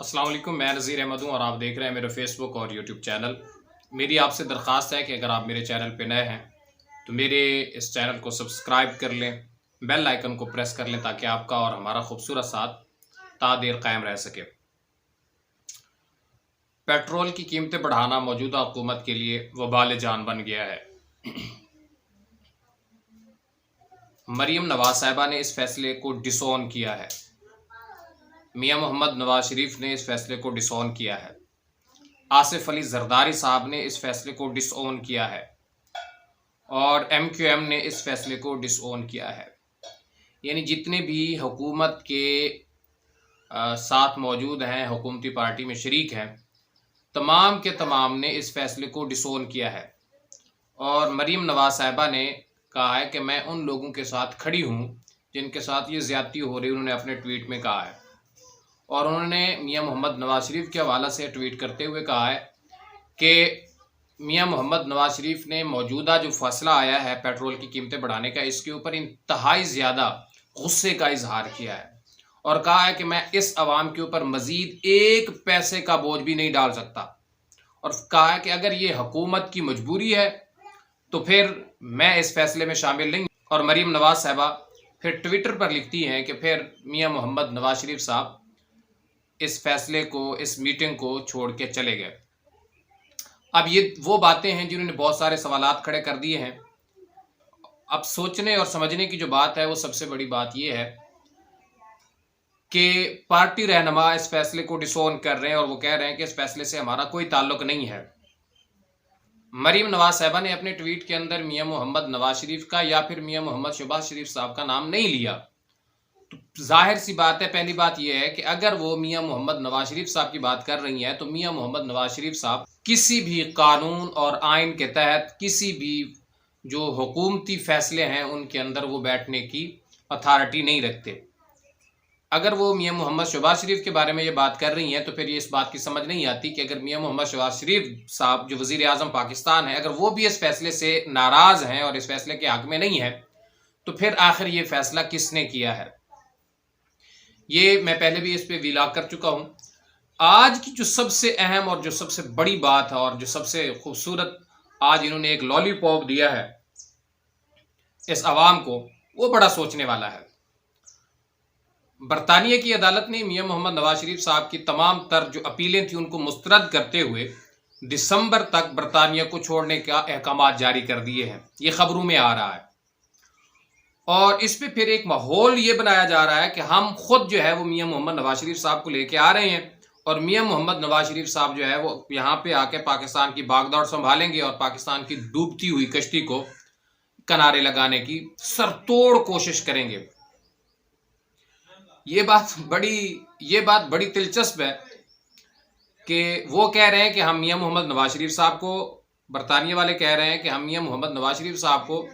अस्सलाम वालेकुम, मैं नज़ीर अहमद हूँ और आप देख रहे हैं मेरे फेसबुक और यूट्यूब चैनल। मेरी आपसे दरख्वास्त है कि अगर आप मेरे चैनल पे नए हैं तो मेरे इस चैनल को सब्सक्राइब कर लें, बेल आइकन को प्रेस कर लें ताकि आपका और हमारा खूबसूरत साथ ता देर कायम रह सके। पेट्रोल की कीमतें बढ़ाना मौजूदा हुकूमत के लिए वबाल जान बन गया है। मरीम नवाज साहिबा ने इस फैसले को डिसोन किया है। मियां मोहम्मद नवाज शरीफ ने इस फैसले को डिसोन किया है। आसिफ अली जरदारी साहब ने इस फैसले को डिसओन किया है और MQM ने इस फैसले को डिसओन किया है। यानी जितने भी हुकूमत के साथ मौजूद हैं, हुकूमती पार्टी में शरीक हैं, तमाम के तमाम ने इस फैसले को डिसओन किया है। और मरीम नवाज साहिबा ने कहा है कि मैं उन लोगों के साथ खड़ी हूँ जिनके साथ ये ज़्यादती हो रही, उन्होंने अपने ट्वीट में कहा है। और उन्होंने मियां मोहम्मद नवाज शरीफ के हवाला से ट्वीट करते हुए कहा है कि मियां मोहम्मद नवाज शरीफ ने मौजूदा जो फैसला आया है पेट्रोल की कीमतें बढ़ाने का, इसके ऊपर इंतहाई ज़्यादा गुस्से का इजहार किया है और कहा है कि मैं इस अवाम के ऊपर मज़ीद एक पैसे का बोझ भी नहीं डाल सकता। और कहा है कि अगर ये हुकूमत की मजबूरी है तो फिर मैं इस फैसले में शामिल नहीं। और मरीम नवाज साहिबा फिर ट्विटर पर लिखती हैं कि फिर मियां मोहम्मद नवाज शरीफ साहब इस फैसले को, इस मीटिंग को छोड़ के चले गए। अब ये वो बातें हैं जिन्होंने बहुत सारे सवालात खड़े कर दिए हैं। अब सोचने और समझने की जो बात है वो सबसे बड़ी बात ये है कि पार्टी रहनुमा इस फैसले को डिसोन कर रहे हैं और वो कह रहे हैं कि इस फैसले से हमारा कोई ताल्लुक नहीं है। मरीम नवाज साहिबा ने अपने ट्वीट के अंदर मियां मोहम्मद नवाज शरीफ का या फिर मियां मोहम्मद शहबाज शरीफ साहब का नाम नहीं लिया। तो जाहिर सी बात है, पहली बात यह है कि अगर वो मियां मोहम्मद नवाज शरीफ साहब की बात कर रही हैं तो मियां मोहम्मद नवाज शरीफ साहब किसी भी कानून और आइन के तहत किसी भी जो हुकूमती फैसले हैं उनके अंदर वो बैठने की अथॉरिटी नहीं रखते। अगर वो मियां मोहम्मद शहबाज शरीफ के बारे में ये बात कर रही हैं तो फिर ये इस बात की समझ नहीं आती कि अगर मियां मोहम्मद शहबाज शरीफ साहब जो वज़ीर आज़म पाकिस्तान है, अगर वो भी इस फैसले से नाराज़ हैं और इस फैसले के हक़ में नहीं है तो फिर आखिर ये फैसला किसने किया है। ये मैं पहले भी इस पे विलाग कर चुका हूँ। आज की जो सबसे अहम और जो सबसे बड़ी बात है और जो सबसे खूबसूरत आज इन्होंने एक लॉलीपॉप दिया है इस अवाम को, वो बड़ा सोचने वाला है। बरतानिया की अदालत ने मियां मोहम्मद नवाज शरीफ साहब की तमाम तर जो अपीलें थी उनको मुस्तरद करते हुए दिसंबर तक बरतानिया को छोड़ने का अहकामात जारी कर दिए हैं। ये खबरों में आ रहा है और इस पे फिर एक माहौल ये बनाया जा रहा है कि हम खुद जो है वो मियां मोहम्मद नवाज शरीफ साहब को लेके आ रहे हैं और मियां मोहम्मद नवाज शरीफ साहब जो है वो यहाँ पे आके पाकिस्तान की बागडोर संभालेंगे और पाकिस्तान की डूबती हुई कश्ती को किनारे लगाने की सरतोड़ कोशिश करेंगे। ये बात बड़ी दिलचस्प है कि वो कह रहे हैं कि हम मियां मोहम्मद नवाज शरीफ साहब को, बरतानिया वाले कह रहे हैं कि हम मियां मोहम्मद नवाज शरीफ साहब को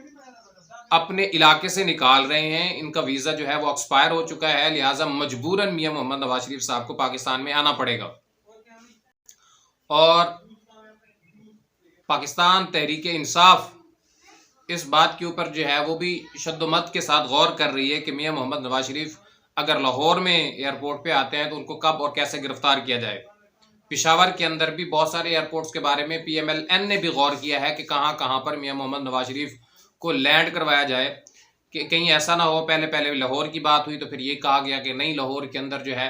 अपने इलाके से निकाल रहे हैं, इनका वीज़ा जो है वो एक्सपायर हो चुका है, लिहाजा मजबूरन मियां मोहम्मद नवाज शरीफ साहब को पाकिस्तान में आना पड़ेगा। और पाकिस्तान तहरीक इंसाफ इस बात के ऊपर जो है वो भी शद्दोमत के साथ गौर कर रही है कि मियां मोहम्मद नवाज शरीफ अगर लाहौर में एयरपोर्ट पे आते हैं तो उनको कब और कैसे गिरफ्तार किया जाए। पेशावर के अंदर भी बहुत सारे एयरपोर्ट्स के बारे में PMLN ने भी गौर किया है कि कहाँ कहाँ पर मियां मोहम्मद नवाज शरीफ को लैंड करवाया जाए कि कहीं ऐसा ना हो। पहले लाहौर की बात हुई तो फिर ये कहा गया कि नहीं, लाहौर के अंदर जो है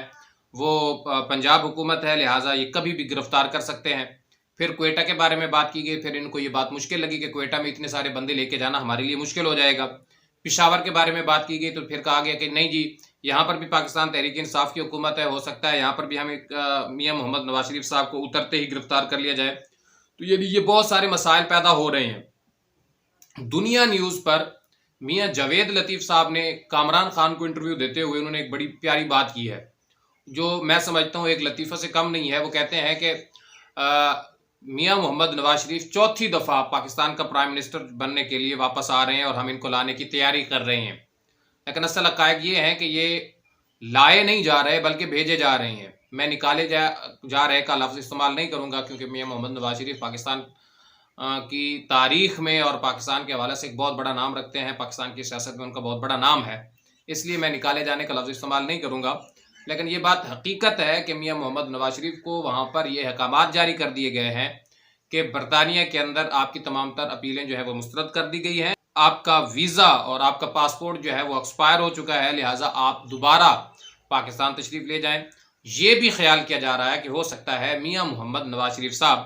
वो पंजाब हुकूमत है, लिहाजा ये कभी भी गिरफ्तार कर सकते हैं। फिर क्वेटा के बारे में बात की गई, फिर इनको ये बात मुश्किल लगी कि क्वेटा में इतने सारे बंदे लेके जाना हमारे लिए मुश्किल हो जाएगा। पेशावर के बारे में बात की गई तो फिर कहा गया कि नहीं जी, यहाँ पर भी पाकिस्तान तहरीक इंसाफ की हुकूमत है, हो सकता है यहाँ पर भी हमें मियां मोहम्मद नवाज शरीफ साहब को उतरते ही गिरफ्तार कर लिया जाए। तो ये बहुत सारे मसाइल पैदा हो रहे हैं। दुनिया न्यूज़ पर मियां जावेद लतीफ़ साहब ने कामरान खान को इंटरव्यू देते हुए उन्होंने एक बड़ी प्यारी बात की है जो मैं समझता हूँ एक लतीफ़ा से कम नहीं है। वो कहते हैं कि मियां मोहम्मद नवाज शरीफ चौथी दफ़ा पाकिस्तान का प्राइम मिनिस्टर बनने के लिए वापस आ रहे हैं और हम इनको लाने की तैयारी कर रहे हैं। लेकिन असल हक़ाइक़ ये है कि ये लाए नहीं जा रहे बल्कि भेजे जा रहे हैं। मैं निकाले जा रहे का लफ्ज़ इस्तेमाल नहीं करूँगा क्योंकि मियां मोहम्मद नवाज शरीफ पाकिस्तान की तारीख़ में और पाकिस्तान के हवाले से एक बहुत बड़ा नाम रखते हैं, पाकिस्तान की सियासत में उनका बहुत बड़ा नाम है, इसलिए मैं निकाले जाने का लफ्ज़ इस्तेमाल नहीं करूँगा। لیکن یہ بات حقیقت ہے کہ میاں محمد نواز شریف کو وہاں پر یہ احکامات جاری کر دیے گئے ہیں کہ برطانیہ کے اندر آپ کی تمام تر اپیلیں جو ہے وہ مسترد کر دی گئی ہیں، آپ کا ویزا اور آپ کا پاسپورٹ جو ہے وہ ایکسپائر ہو چکا ہے، لہٰذا آپ دوبارہ پاکستان تشریف لے جائیں۔ یہ بھی خیال کیا جا رہا ہے کہ ہو سکتا ہے میاں محمد نواز شریف صاحب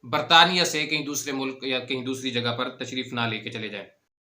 برطانیہ سے کہیں دوسرے ملک یا کہیں دوسری جگہ پر تشریف نہ لے کے چلے جائیں۔